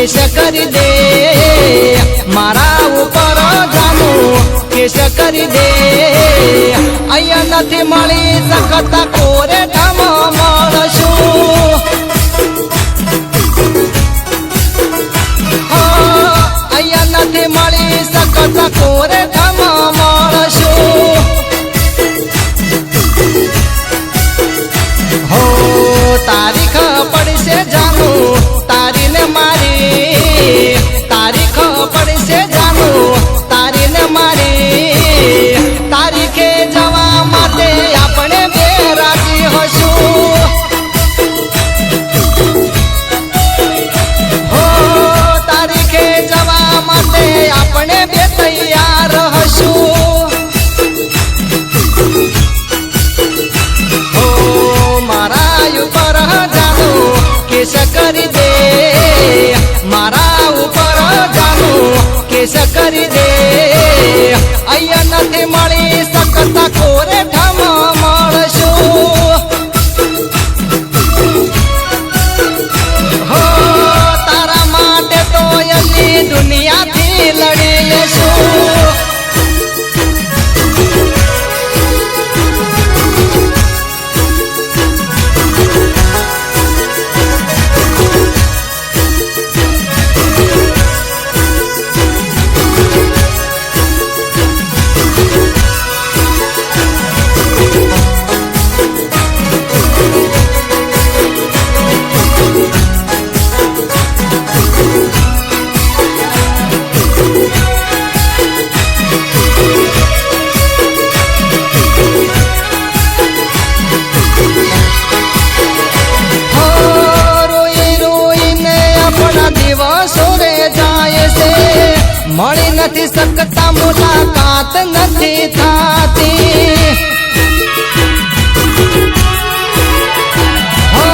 cache કરી દે મારા ઉપર જાનું કેશ કરી દે અહીંયા નથી મળી શકતા કોરે ઠમ મળશું અહીંયા નથી મળી શકતા કોરે ઠમ મળશું હો તારીખ પડશે જાનું તારી ને મારી તારીખ પડશે જાનું તારી ને મારી તારીખે જવા માટે આપણે બે રાજી હશું હો તારીખે જવા માટે આપણે બે તૈયાર હશું હો મારા ઉપર જાનું કેશ કરી દે મારા ઉપર જાનું કેશ કરી દે અહીંયા નથી મળી શકતા કોરે ઠમ મળશું હો તારા માટે તો અલી દુનિયાથી લડી લેશું મળી નથી શકતા મુલાકાત નથી થાતી હો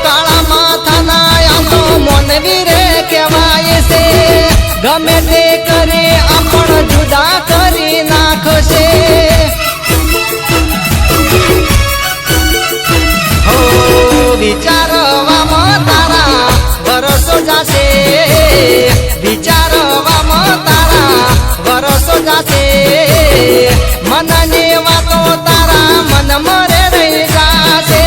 કાળા માથાના આ તો મોનવી રે કહેવાય છે ગમે તે કરે આપણ જુદા કરી નાખશે હો વિચારવામાં તારા વરસો જાશે વિચારવામાં તારા વરસો જાશે મનની વાતો તારા મન મરે રહી જાશે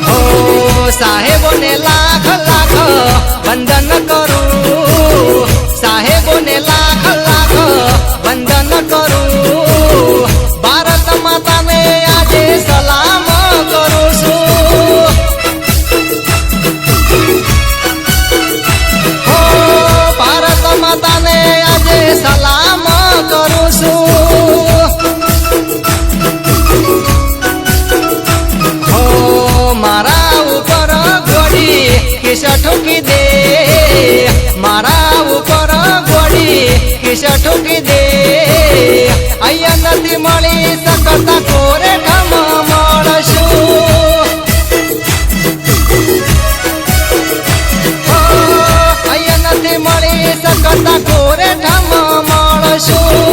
હો સાહેબોને લાખ લાખ વંદન કરું સાહેબોને લાખ લાખ વંદન કરું ભારત માતાને આજે સલામ કરું છું માતાને આજે સલામ કરું છું હો મારા ઉપર ગોળી કેશ ઠોકી દે મારા ઉપર ગોળી કેશ ઠોકી દે અહીંયા નથી મળી શકતા કોરે ઠમ મળશું અહીંયા નથી મળી શકતા કોરે ઠમ મળશું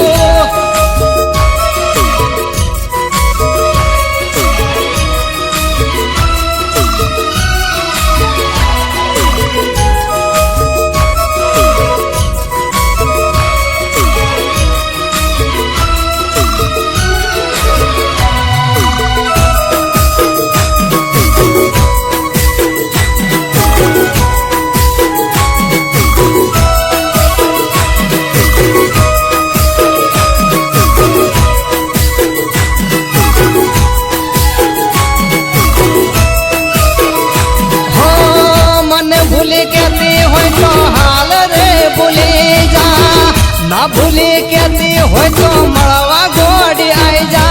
ના ભૂલી કેતી હોય તો મળવા ગોડી આઈ જા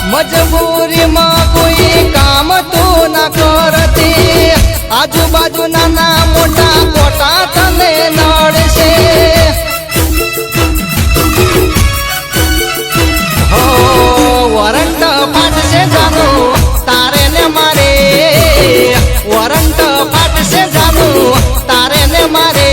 મજબૂરીમાં કોઈ કામ તું ના કરતી આજુબાજુ નાના મોટા કોટા તને નડશે હો વરંટ ફાટશે જાનું તારે ને મારે વરંટ ફાટશે જાનું તારે ને મારે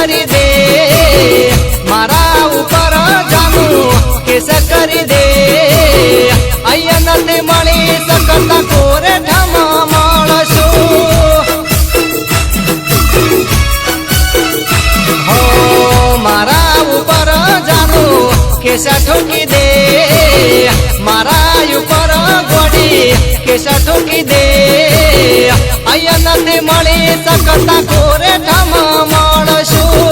કરી દે મારા ઉપર જાનું કેસ કરી દે અહીંયા નથી મળી શકતા કોરેઠામાં મળશું હો મારા ઉપર જાનું કેસા ઠોકી દે મારા ઉપર ગોડી કેસા ઠોકી દે અહીંયા નથી મળી શકતા કોરેઠામાં મળશું